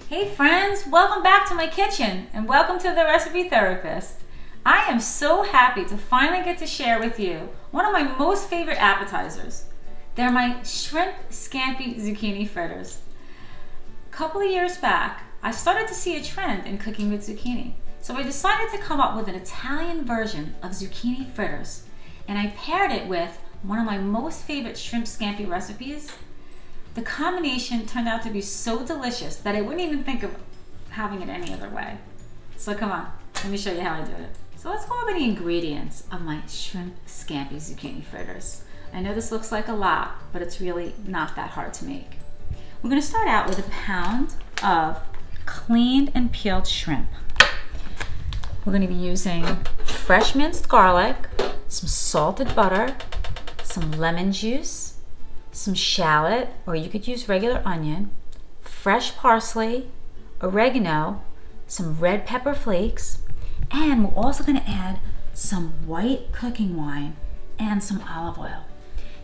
Hey friends, welcome back to my kitchen and welcome to the Recipe Therapist. I am so happy to finally get to share with you one of my most favorite appetizers. They're my shrimp scampi zucchini fritters. A couple of years back, I started to see a trend in cooking with zucchini. So I decided to come up with an Italian version of zucchini fritters, and I paired it with one of my most favorite shrimp scampi recipes. The combination turned out to be so delicious that I wouldn't even think of having it any other way. So come on, let me show you how I do it. So let's go over the ingredients of my shrimp scampi zucchini fritters. I know this looks like a lot, but it's really not that hard to make. We're going to start out with a pound of cleaned and peeled shrimp. We're going to be using fresh minced garlic, some salted butter, some lemon juice, some shallot, or you could use regular onion, fresh parsley, oregano, some red pepper flakes, and we're also going to add some white cooking wine and some olive oil.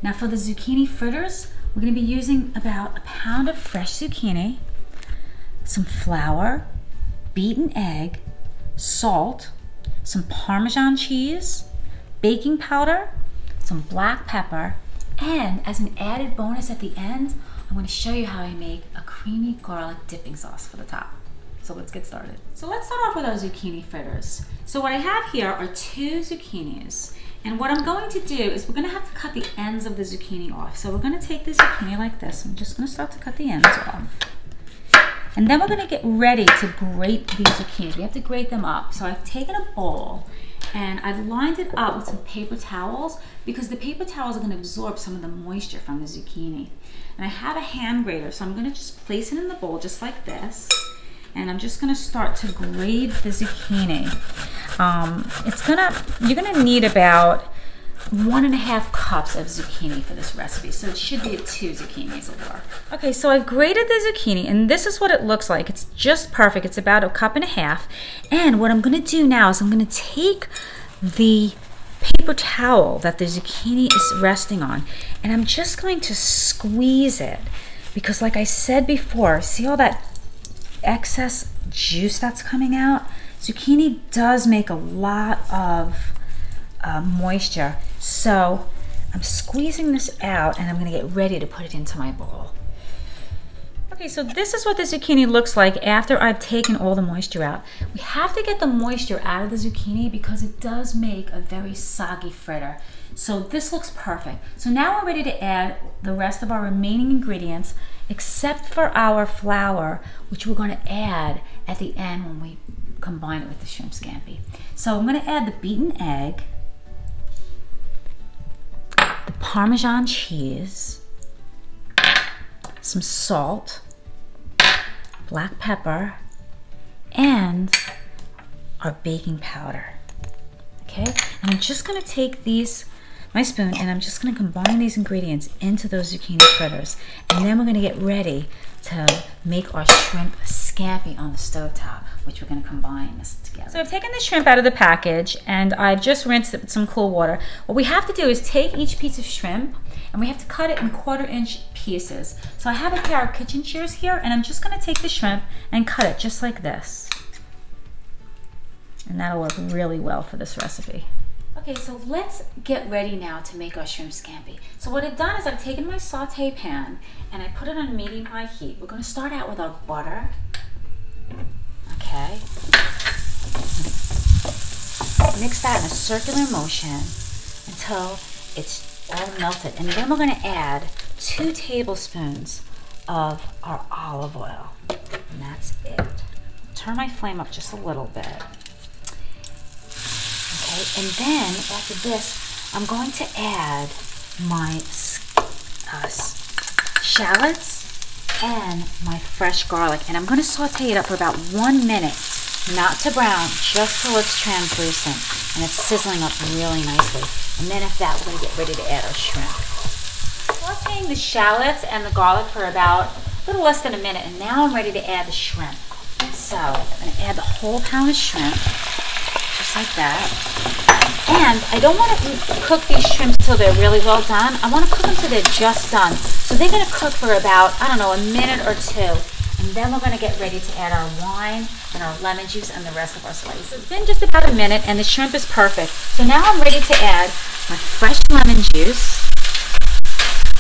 Now for the zucchini fritters, we're going to be using about a pound of fresh zucchini, some flour, beaten egg, salt, some Parmesan cheese, baking powder, some black pepper, and as an added bonus at the end, I'm going to show you how I make a creamy garlic dipping sauce for the top. So let's get started. So let's start off with our zucchini fritters. So what I have here are 2 zucchinis. And what I'm going to do is we're going to have to cut the ends of the zucchini off. So we're going to take the zucchini like this. I'm just going to start to cut the ends off. And then we're going to get ready to grate these zucchinis. We have to grate them up. So I've taken a bowl and I've lined it up with some paper towels because the paper towels are going to absorb some of the moisture from the zucchini. And I have a hand grater, so I'm going to just place it in the bowl just like this. And I'm just going to start to grate the zucchini. You're going to need about 1.5 cups of zucchini for this recipe, so it should be 2 zucchinis will work. Okay, so I've grated the zucchini, and this is what it looks like. It's just perfect. It's about 1.5 cups. And what I'm going to do now is I'm going to take the paper towel that the zucchini is resting on, and I'm just going to squeeze it because, like I said before, see all that excess juice that's coming out? Zucchini does make a lot of moisture. So I'm squeezing this out and I'm going to get ready to put it into my bowl. Okay, so this is what the zucchini looks like after I've taken all the moisture out. We have to get the moisture out of the zucchini because it does make a very soggy fritter. So this looks perfect. So now we're ready to add the rest of our remaining ingredients except for our flour, which we're going to add at the end when we combine it with the shrimp scampi. So I'm going to add the beaten egg, the Parmesan cheese, some salt, black pepper, and our baking powder. Okay, and I'm just going to take my spoon, and I'm just going to combine these ingredients into those zucchini fritters, and then we're going to get ready to make our shrimp scampi on the stovetop, which we're going to combine this together. So I've taken the shrimp out of the package and I've just rinsed it with some cool water. What we have to do is take each piece of shrimp and we have to cut it in 1/4-inch pieces. So I have a pair of kitchen shears here, and I'm just going to take the shrimp and cut it just like this. And that'll work really well for this recipe. Okay, so let's get ready now to make our shrimp scampi. So what I've done is I've taken my saute pan and I put it on medium-high heat. We're going to start out with our butter. Okay. Mix that in a circular motion until it's all melted. And then we're going to add 2 tablespoons of our olive oil. And that's it. Turn my flame up just a little bit. Okay, and then after this, I'm going to add my shallots and my fresh garlic. And I'm going to saute it up for about 1 minute, not to brown, just till it's translucent and it's sizzling up really nicely. And then after that, we're going to get ready to add our shrimp. Sauteing the shallots and the garlic for about a little less than a minute, and now I'm ready to add the shrimp. So I'm going to add the whole pound of shrimp, just like that. And I don't want to cook these shrimp till they're really well done. I want to cook them till they're just done. So they're going to cook for about, I don't know, a minute or 2. And then we're going to get ready to add our wine and our lemon juice and the rest of our spices. It's been just about a minute and the shrimp is perfect. So now I'm ready to add my fresh lemon juice.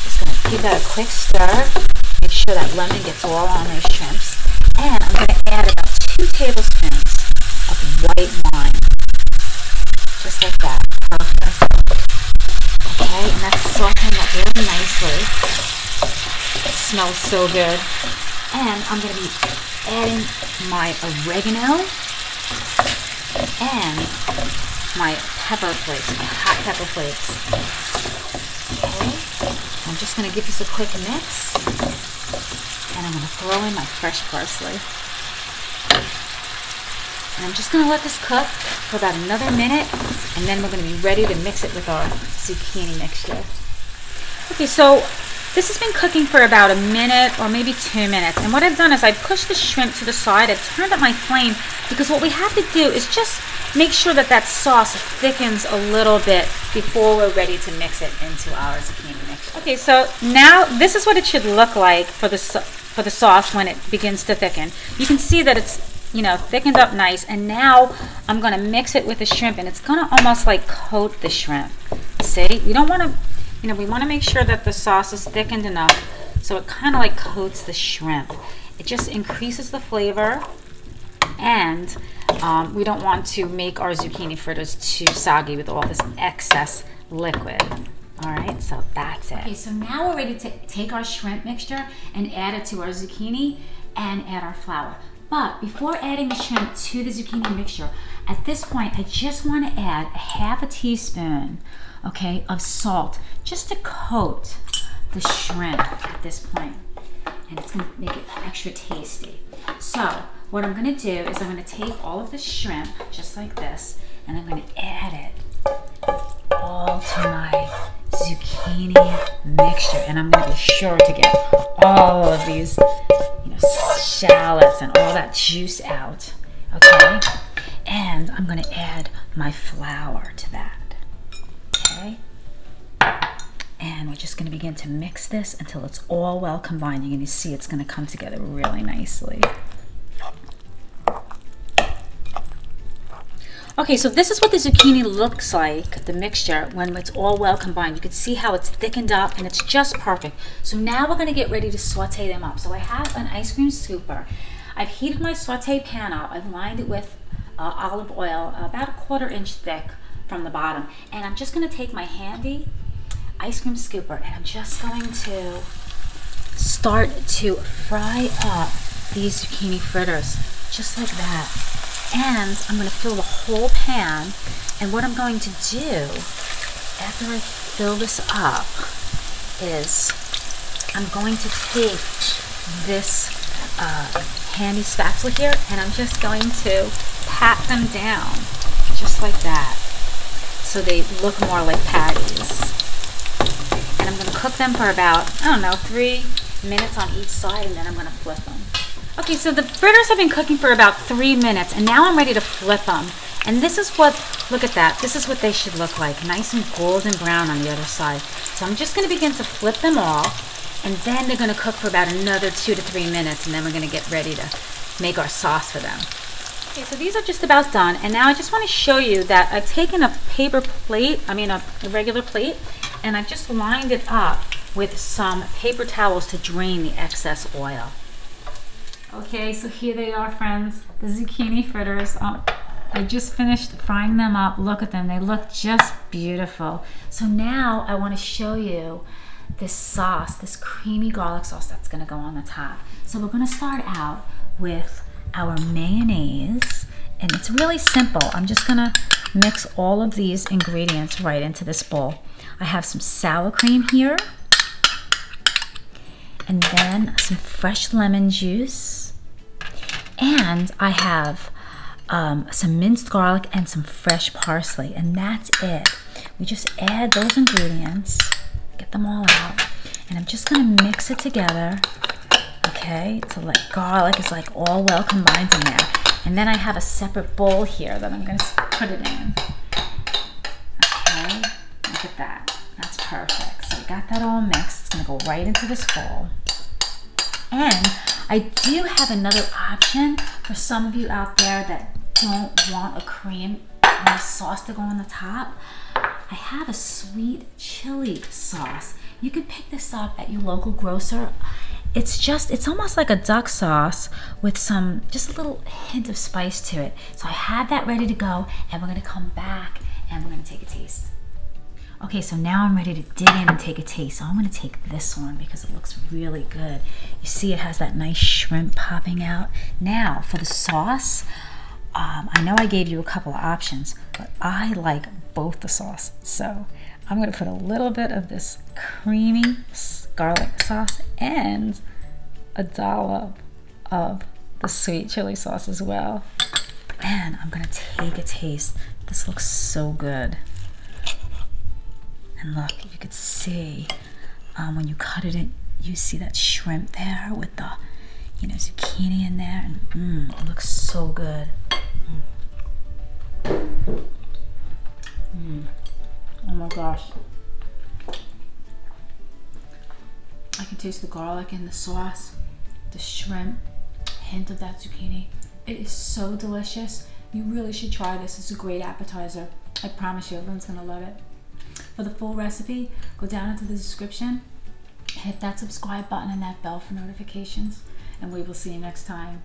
Just going to give that a quick stir. Make sure that lemon gets all on those shrimps. And I'm going to add about 2 tablespoons of white wine. Just like that. Perfect. Okay, and that's sauteing that really nicely. It smells so good. And I'm going to be adding my oregano and my pepper flakes, my hot pepper flakes. Okay, I'm just going to give this a quick mix. And I'm going to throw in my fresh parsley. And I'm just going to let this cook for about another minute. And then we're going to be ready to mix it with our zucchini mixture. Okay, so this has been cooking for about a minute or maybe 2 minutes. And what I've done is I pushed the shrimp to the side. I've turned up my flame because what we have to do is just make sure that that sauce thickens a little bit before we're ready to mix it into our zucchini mixture. Okay, so now this is what it should look like for the sauce when it begins to thicken. You can see that it's, you know, thickened up nice. And now I'm going to mix it with the shrimp, and it's going to almost like coat the shrimp. See, we don't want to. You know, we want to make sure that the sauce is thickened enough so it kind of like coats the shrimp. It just increases the flavor, and we don't want to make our zucchini fritters too soggy with all this excess liquid. All right, so that's it. Okay, so now we're ready to take our shrimp mixture and add it to our zucchini and add our flour. But before adding the shrimp to the zucchini mixture, at this point, I just want to add a half a teaspoon, okay, of salt, just to coat the shrimp at this point. And it's going to make it extra tasty. So what I'm going to do is I'm going to take all of the shrimp, just like this, and I'm going to add it all to my zucchini mixture. And I'm going to be sure to get all of these, you know, shallots and all that juice out, okay? And I'm going to add my flour to that. Okay, and we're just going to begin to mix this until it's all well combined. You're going to see it's going to come together really nicely. Okay, so this is what the zucchini looks like, the mixture, when it's all well combined. You can see how it's thickened up and it's just perfect. So now we're going to get ready to saute them up. So I have an ice cream scooper. I've heated my saute pan up. I've lined it with olive oil, about a 1/4 inch thick from the bottom. And I'm just going to take my handy ice cream scooper and I'm just going to start to fry up these zucchini fritters, just like that. And I'm going to fill the whole pan. And what I'm going to do after I fill this up is I'm going to take this handy spatula here and I'm just going to pat them down, just like that, so they look more like patties. And I'm going to cook them for about, I don't know, 3 minutes on each side, and then I'm going to flip them. Okay, so the fritters have been cooking for about 3 minutes, and now I'm ready to flip them. And this is what, look at that, this is what they should look like, nice and golden brown on the other side. So I'm just going to begin to flip them all, and then they're going to cook for about another 2 to 3 minutes, and then we're going to get ready to make our sauce for them. Okay, so these are just about done, and now I just want to show you that I've taken a paper plate, a regular plate, and I've just lined it up with some paper towels to drain the excess oil. Okay, so here they are, friends, the zucchini fritters. I just finished frying them up. Look at them, they look just beautiful. So now I want to show you this sauce, this creamy garlic sauce that's going to go on the top. So we're going to start out with our mayonnaise, and it's really simple. I'm just gonna mix all of these ingredients right into this bowl. I have some sour cream here, and then some fresh lemon juice, and I have some minced garlic and some fresh parsley, and that's it. We just add those ingredients, get them all out, and I'm just gonna mix it together. Okay, so like garlic is like all well combined in there. And then I have a separate bowl here that I'm going to put it in. Okay, look at that. That's perfect. So we got that all mixed. It's going to go right into this bowl. And I do have another option for some of you out there that don't want a cream and a sauce to go on the top. I have a sweet chili sauce. You can pick this up at your local grocer. It's almost like a duck sauce with just a little hint of spice to it. So I have that ready to go, and we're gonna come back and we're gonna take a taste. Okay, so now I'm ready to dig in and take a taste. So I'm gonna take this one because it looks really good. You see it has that nice shrimp popping out. Now for the sauce, I know I gave you a couple of options, but I like both the sauce. So I'm gonna put a little bit of this creamy garlic sauce and a dollop of the sweet chili sauce as well. And I'm gonna take a taste. This looks so good. And look, you could see when you cut it in, you see that shrimp there with the, zucchini in there, and it looks so good. Oh my gosh. I can taste the garlic in the sauce, the shrimp, hint of that zucchini. It is so delicious. You really should try this. It's a great appetizer. I promise you, everyone's gonna love it. For the full recipe, go down into the description, hit that subscribe button and that bell for notifications, and we will see you next time.